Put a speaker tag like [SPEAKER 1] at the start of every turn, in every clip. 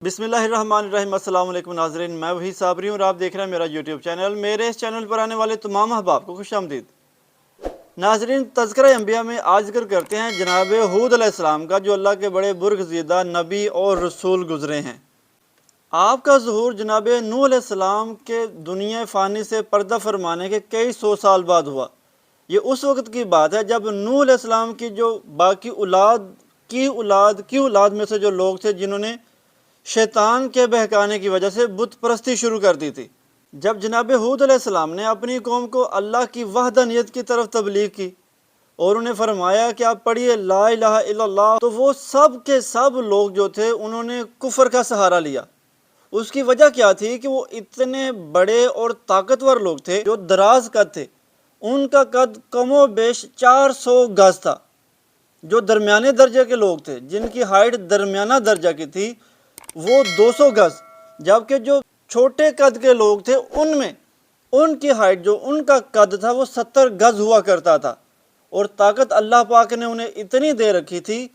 [SPEAKER 1] بسم اللہ الرحمن الرحیم۔ السلام علیکم ناظرین، میں وحید صابری ہوں اور آپ دیکھ رہے ہیں میرا یوٹیوب چینل۔ میرے اس چینل پر آنے والے تمام احباب کو خوش آمدید۔ ناظرین، تذکرہ انبیاء میں آج ذکر کرتے ہیں جناب ہود علیہ السلام کا، جو اللہ کے بڑے برگزیدہ نبی اور رسول گزرے ہیں۔ آپ کا ظہور جناب نوح علیہ السلام کے دنیا فانی سے پردہ فرمانے کے کئی سو سال بعد ہوا۔ یہ اس وقت کی بات ہے جب نوح علیہ السلام کی جو باقی اولاد میں سے جو لوگ تھے، جنہوں نے شیطان کے بہکانے کی وجہ سے بت پرستی شروع کر دی تھی۔ جب جناب ہود علیہ السلام نے اپنی قوم کو اللہ کی وحدانیت کی طرف تبلیغ کی اور انہیں فرمایا کہ آپ پڑھیے لا الہ الا اللہ، تو وہ سب کے سب لوگ جو تھے انہوں نے کفر کا سہارا لیا۔ اس کی وجہ کیا تھی کہ وہ اتنے بڑے اور طاقتور لوگ تھے، جو دراز قد تھے۔ ان کا قد کم و بیش 400 گز تھا۔ جو درمیانے درجے کے لوگ تھے، جن کی ہائٹ درمیانہ درجہ کی تھی، وہ 200 گز، جبکہ جو چھوٹے قد کے لوگ تھے ان کی ہائٹ، جو ان کا قد تھا، وہ 70 گز ہوا کرتا تھا۔ اور طاقت اللہ پاک نے انہیں اتنی دے رکھی تھی،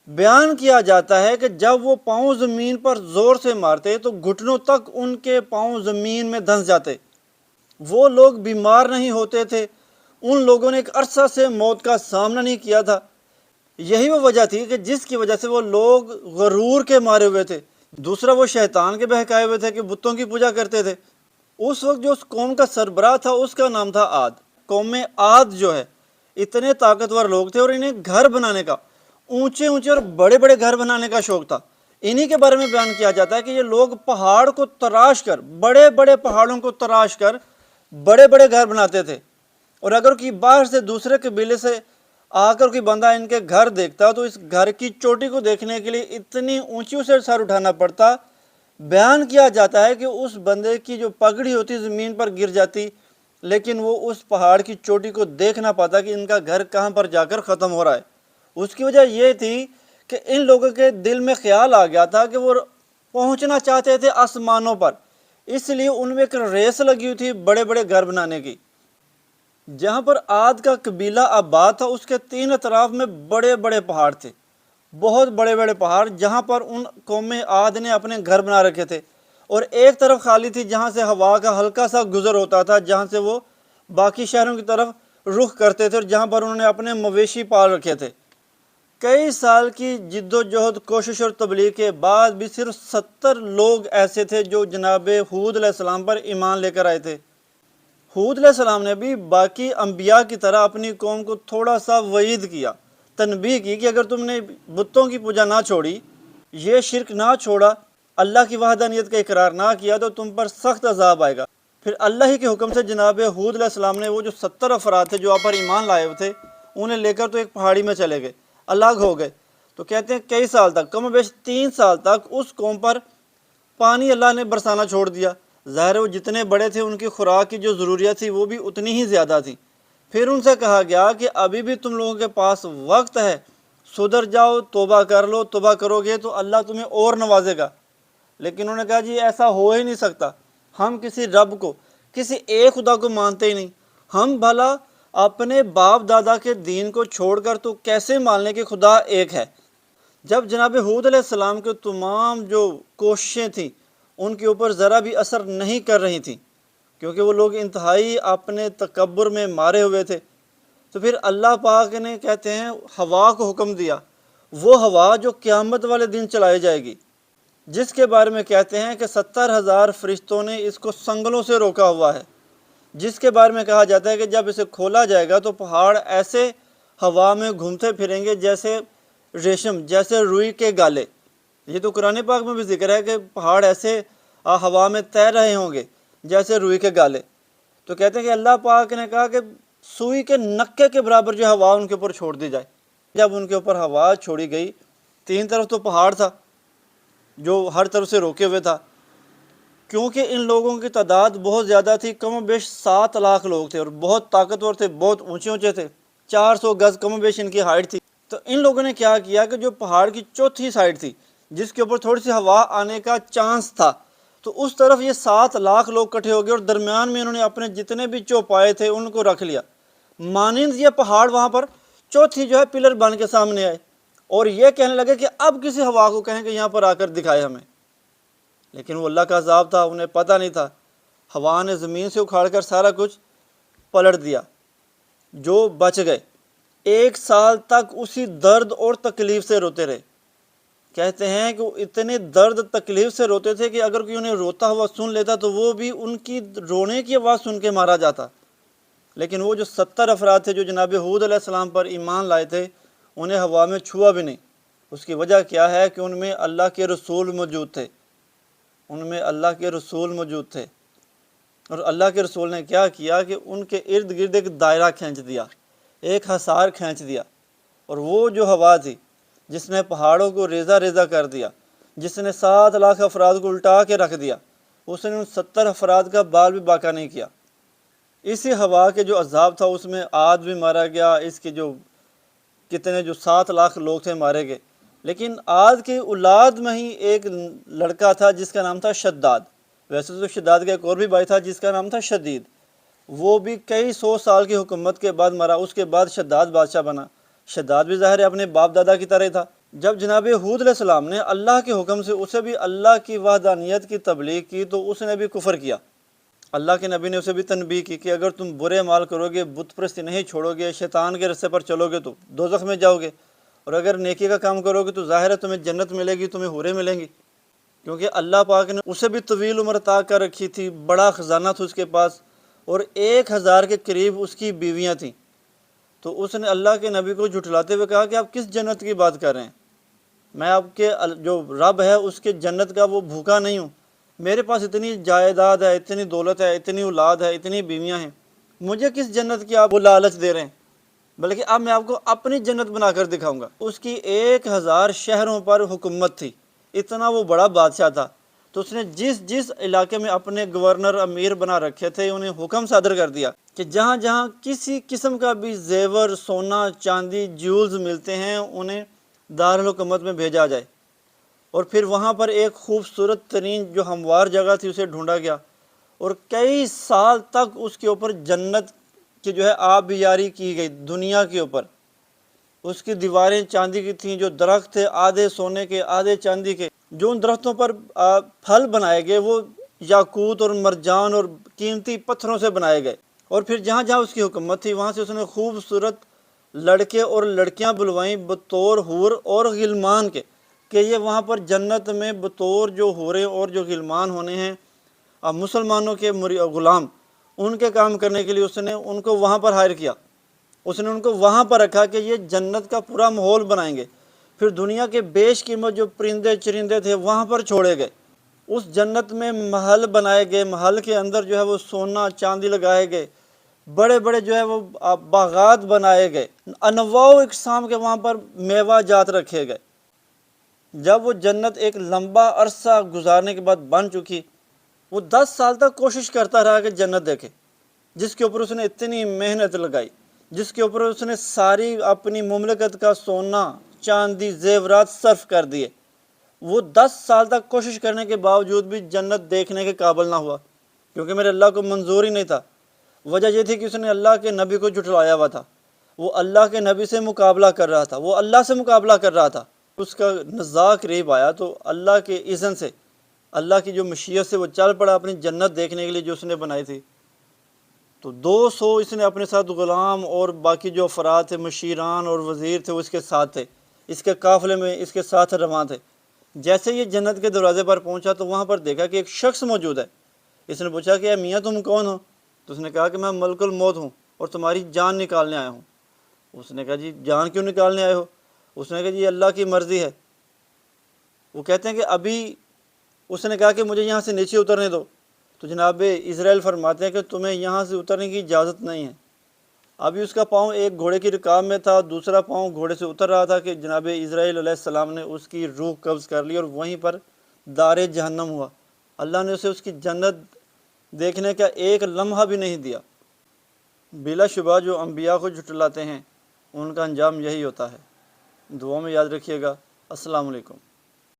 [SPEAKER 1] بیان کیا جاتا ہے کہ جب وہ پاؤں زمین پر زور سے مارتے تو گھٹنوں تک ان کے پاؤں زمین میں دھنس جاتے۔ وہ لوگ بیمار نہیں ہوتے تھے۔ ان لوگوں نے ایک عرصہ سے موت کا سامنا نہیں کیا تھا۔ یہی وہ وجہ تھی کہ جس کی وجہ سے وہ لوگ غرور کے مارے ہوئے تھے۔ دوسرا، وہ شیطان کے بہکائے ہوئے تھے کہ بتوں کی پوجا کرتے تھے۔ اس وقت جو اس قوم کا سربراہ تھا، اس کا نام تھا عاد۔ قوم عاد جو ہے، اتنے طاقتور لوگ تھے اور انہیں گھر بنانے کا، اونچے اونچے اور بڑے بڑے گھر بنانے کا شوق تھا۔ انہی کے بارے میں بیان کیا جاتا ہے کہ یہ لوگ پہاڑ کو تراش کر، بڑے بڑے پہاڑوں کو تراش کر بڑے بڑے گھر بناتے تھے۔ اور اگر کوئی باہر سے دوسرے قبیلے سے آ کر کوئی بندہ ان کے گھر دیکھتا تو اس گھر کی چوٹی کو دیکھنے کے لیے اتنی اونچی سے سر اٹھانا پڑتا۔ بیان کیا جاتا ہے کہ اس بندے کی جو پگڑی ہوتی زمین پر گر جاتی، لیکن وہ اس پہاڑ کی چوٹی کو دیکھ نہ پاتا کہ ان کا گھر کہاں پر جا کر ختم ہو رہا ہے۔ اس کی وجہ یہ تھی کہ ان لوگوں کے دل میں خیال آ گیا تھا کہ وہ پہنچنا چاہتے تھے آسمانوں پر، اس لیے ان میں ایک ریس لگی ہوئی تھی بڑے بڑے گھر بنانے کی۔ جہاں پر عاد کا قبیلہ آباد تھا، اس کے 3 اطراف میں بڑے بڑے پہاڑ تھے، بہت بڑے بڑے پہاڑ، جہاں پر ان قوم عاد نے اپنے گھر بنا رکھے تھے۔ اور ایک طرف خالی تھی جہاں سے ہوا کا ہلکا سا گزر ہوتا تھا، جہاں سے وہ باقی شہروں کی طرف رخ کرتے تھے، اور جہاں پر انہوں نے اپنے مویشی پال رکھے تھے۔ کئی سال کی جد و جہد، کوشش اور تبلیغ کے بعد بھی صرف 70 لوگ ایسے تھے جو جناب ہود علیہ السلام پر ایمان لے کر آئے تھے۔ ہود علیہ السلام نے بھی باقی انبیاء کی طرح اپنی قوم کو تھوڑا سا وعید کیا، تنبیہ کی کہ اگر تم نے بتوں کی پوجا نہ چھوڑی، یہ شرک نہ چھوڑا، اللہ کی وحدانیت کا اقرار نہ کیا، تو تم پر سخت عذاب آئے گا۔ پھر اللہ ہی کے حکم سے جناب ہود علیہ السلام نے وہ جو 70 افراد تھے جو آپ پر ایمان لائے ہوئے تھے، انہیں لے کر تو ایک پہاڑی میں چلے گئے، الگ ہو گئے۔ تو کہتے ہیں کئی سال تک، کم و بیش 3 سال تک اس قوم پر پانی اللہ نے برسانا چھوڑ دیا۔ ظاہر ہے وہ جتنے بڑے تھے، ان کی خوراک کی جو ضروریات تھی وہ بھی اتنی ہی زیادہ تھی۔ پھر ان سے کہا گیا کہ ابھی بھی تم لوگوں کے پاس وقت ہے، سدھر جاؤ، توبہ کر لو، توبہ کرو گے تو اللہ تمہیں اور نوازے گا۔ لیکن انہوں نے کہا جی ایسا ہو ہی نہیں سکتا، ہم کسی رب کو، کسی ایک خدا کو مانتے ہی نہیں، ہم بھلا اپنے باپ دادا کے دین کو چھوڑ کر تو کیسے مان لیں کہ خدا ایک ہے۔ جب جناب ہود علیہ السلام کے تمام جو کوششیں تھیں ان کے اوپر ذرا بھی اثر نہیں کر رہی تھیں، کیونکہ وہ لوگ انتہائی اپنے تکبر میں مارے ہوئے تھے، تو پھر اللہ پاک نے کہتے ہیں ہوا کو حکم دیا، وہ ہوا جو قیامت والے دن چلائی جائے گی، جس کے بارے میں کہتے ہیں کہ 70,000 فرشتوں نے اس کو سنگلوں سے روکا ہوا ہے، جس کے بارے میں کہا جاتا ہے کہ جب اسے کھولا جائے گا تو پہاڑ ایسے ہوا میں گھومتے پھریں گے جیسے ریشم، جیسے روئی کے گالے۔ یہ تو قرآن پاک میں بھی ذکر ہے کہ پہاڑ ایسے ہوا میں تیر رہے ہوں گے جیسے روئی کے گالے۔ تو کہتے ہیں کہ اللہ پاک نے کہا کہ سوئی کے نکے کے برابر جو ہوا ان کے اوپر چھوڑ دی جائے۔ جب ان کے اوپر ہوا چھوڑی گئی، 3 طرف تو پہاڑ تھا جو ہر طرف سے روکے ہوئے تھا، کیونکہ ان لوگوں کی تعداد بہت زیادہ تھی، کم و بیش 7 لاکھ لوگ تھے اور بہت طاقتور تھے، بہت اونچے اونچے تھے، 400 گز کم و بیش ان کی ہائٹ تھی۔ تو ان لوگوں نے کیا کیا کہ جو پہاڑ کی چوتھی سائڈ تھی، جس کے اوپر تھوڑی سی ہوا آنے کا چانس تھا، تو اس طرف یہ 7 لاکھ لوگ کٹھے ہو گئے اور درمیان میں انہوں نے اپنے جتنے بھی چوپائے تھے ان کو رکھ لیا، مانند یہ پہاڑ وہاں پر چوتھی جو ہے پلر بن کے سامنے آئے، اور یہ کہنے لگے کہ اب کسی ہوا کو کہیں کہ یہاں پر آ کر دکھائے ہمیں۔ لیکن وہ اللہ کا عذاب تھا، انہیں پتہ نہیں تھا۔ ہوا نے زمین سے اکھاڑ کر سارا کچھ پلٹ دیا۔ جو بچ گئے 1 سال تک اسی درد اور تکلیف سے روتے رہے۔ کہتے ہیں کہ وہ اتنے درد تکلیف سے روتے تھے کہ اگر کوئی انہیں روتا ہوا سن لیتا تو وہ بھی ان کی رونے کی آواز سن کے مارا جاتا۔ لیکن وہ جو 70 افراد تھے جو جناب ہود علیہ السلام پر ایمان لائے تھے، انہیں ہوا میں چھوا بھی نہیں۔ اس کی وجہ کیا ہے کہ ان میں اللہ کے رسول موجود تھے، ان میں اللہ کے رسول موجود تھے۔ اور اللہ کے رسول نے کیا کیا کہ ان کے ارد گرد ایک دائرہ کھینچ دیا، ایک حصار کھینچ دیا۔ اور وہ جو ہوا تھی جس نے پہاڑوں کو ریزہ ریزہ کر دیا، جس نے 7 لاکھ افراد کو الٹا کے رکھ دیا، اس نے ان 70 افراد کا بال بھی باقی نہیں کیا۔ اسی ہوا کے جو عذاب تھا اس میں عاد بھی مارا گیا، اس کے جو کتنے جو 7 لاکھ لوگ تھے مارے گئے۔ لیکن عاد کی اولاد میں ہی ایک لڑکا تھا جس کا نام تھا شداد۔ ویسے تو شداد کا ایک اور بھی بھائی تھا جس کا نام تھا شدید، وہ بھی کئی 100 سال کی حکومت کے بعد مرا۔ اس کے بعد شداد بادشاہ بنا۔ شداد بھی ظاہر ہے اپنے باپ دادا کی طرح تھا۔ جب جناب ہود علیہ السلام نے اللہ کے حکم سے اسے بھی اللہ کی وحدانیت کی تبلیغ کی تو اس نے بھی کفر کیا۔ اللہ کے نبی نے اسے بھی تنبیہ کی کہ اگر تم برے مال کرو گے، بت پرستی نہیں چھوڑو گے، شیطان کے رستے پر چلو گے تو دوزخ میں جاؤ گے، اور اگر نیکی کا کام کرو گے تو ظاہر ہے تمہیں جنت ملے گی، تمہیں حوریں ملیں گی۔ کیونکہ اللہ پاک نے اسے بھی طویل عمر عطا کر رکھی تھی، بڑا خزانہ تھا اس کے پاس، اور 1000 کے قریب اس کی بیویاں تھیں۔ تو اس نے اللہ کے نبی کو جھٹلاتے ہوئے کہا کہ آپ کس جنت کی بات کر رہے ہیں؟ میں آپ کے جو رب ہے اس کے جنت کا وہ بھوکا نہیں ہوں۔ میرے پاس اتنی جائیداد ہے، اتنی دولت ہے، اتنی اولاد ہے، اتنی بیویاں ہیں، مجھے کس جنت کی آپ وہ لالچ دے رہے ہیں؟ بلکہ اب میں آپ کو اپنی جنت بنا کر دکھاؤں گا۔ اس کی 1000 شہروں پر حکومت تھی، اتنا وہ بڑا بادشاہ تھا۔ تو اس نے جس جس علاقے میں اپنے گورنر امیر بنا رکھے تھے انہیں حکم صادر کر دیا کہ جہاں جہاں کسی قسم کا بھی زیور، سونا، چاندی، جیولز ملتے ہیں انہیں دارالحکومت میں بھیجا جائے۔ اور پھر وہاں پر ایک خوبصورت ترین جو ہموار جگہ تھی اسے ڈھونڈا گیا، اور کئی سال تک اس کے اوپر جنت کی جو ہے آبیاری کی گئی دنیا کے اوپر۔ اس کی دیواریں چاندی کی تھیں، جو درخت تھے آدھے سونے کے آدھے چاندی کے، جو ان درختوں پر پھل بنائے گئے وہ یاقوت اور مرجان اور قیمتی پتھروں سے بنائے گئے۔ اور پھر جہاں جہاں اس کی حکومت تھی وہاں سے اس نے خوبصورت لڑکے اور لڑکیاں بلوائیں بطور حور اور غلمان کے، کہ یہ وہاں پر جنت میں بطور جو حوریں اور جو غلمان ہونے ہیں مسلمانوں کے غلام، ان کے کام کرنے کے لیے اس نے ان کو وہاں پر ہائر کیا۔ اس نے ان کو وہاں پر رکھا کہ یہ جنت کا پورا ماحول بنائیں گے۔ پھر دنیا کے بیش قیمت جو پرندے چرندے تھے وہاں پر چھوڑے گئے۔ اس جنت میں محل بنائے گئے، محل کے اندر جو ہے وہ سونا چاندی لگائے گئے، بڑے بڑے جو ہے وہ باغات بنائے گئے، انواع و اقسام کے وہاں پر میوہ جات رکھے گئے۔ جب وہ جنت ایک لمبا عرصہ گزارنے کے بعد بن چکی، وہ 10 سال تک کوشش کرتا رہا کہ جنت دیکھے، جس کے اوپر اس نے اتنی محنت لگائی، جس کے اوپر اس نے ساری اپنی مملکت کا سونا چاندی زیورات صرف کر دیے۔ وہ 10 سال تک کوشش کرنے کے باوجود بھی جنت دیکھنے کے قابل نہ ہوا، کیونکہ میرے اللہ کو منظور ہی نہیں تھا۔ وجہ یہ تھی کہ اس نے اللہ کے نبی کو جھٹلایا ہوا تھا، وہ اللہ کے نبی سے مقابلہ کر رہا تھا، وہ اللہ سے مقابلہ کر رہا تھا۔ اس کا نزاع قریب آیا تو اللہ کے اذن سے، اللہ کی جو مشیت سے وہ چل پڑا اپنی جنت دیکھنے کے لیے جو اس نے بنائی تھی۔ تو 200 اس نے اپنے ساتھ غلام اور باقی جو افراد تھے، مشیران اور وزیر تھے وہ اس کے ساتھ تھے، اس کے قافلے میں اس کے ساتھ رواں تھے۔ جیسے یہ جنت کے دروازے پر پہنچا تو وہاں پر دیکھا کہ ایک شخص موجود ہے۔ اس نے پوچھا کہ اے میاں تم کون ہو؟ تو اس نے کہا کہ میں ملک الموت ہوں اور تمہاری جان نکالنے آیا ہوں۔ اس نے کہا جی جان کیوں نکالنے آئے ہو؟ اس نے کہا جی اللہ کی مرضی ہے۔ وہ کہتے ہیں کہ ابھی اس نے کہا کہ مجھے یہاں سے نیچے اترنے دو، تو جناب اسرائیل فرماتے ہیں کہ تمہیں یہاں سے اترنے کی اجازت نہیں ہے۔ ابھی اس کا پاؤں ایک گھوڑے کی رکاب میں تھا، دوسرا پاؤں گھوڑے سے اتر رہا تھا کہ جناب اسرائیل علیہ السلام نے اس کی روح قبض کر لی اور وہیں پر دار جہنم ہوا۔ اللہ نے اسے اس کی جنت دیکھنے کا ایک لمحہ بھی نہیں دیا۔ بلا شبہ جو انبیاء کو جھٹلاتے ہیں ان کا انجام یہی ہوتا ہے۔ دعا میں یاد رکھیے گا۔ السلام علیکم۔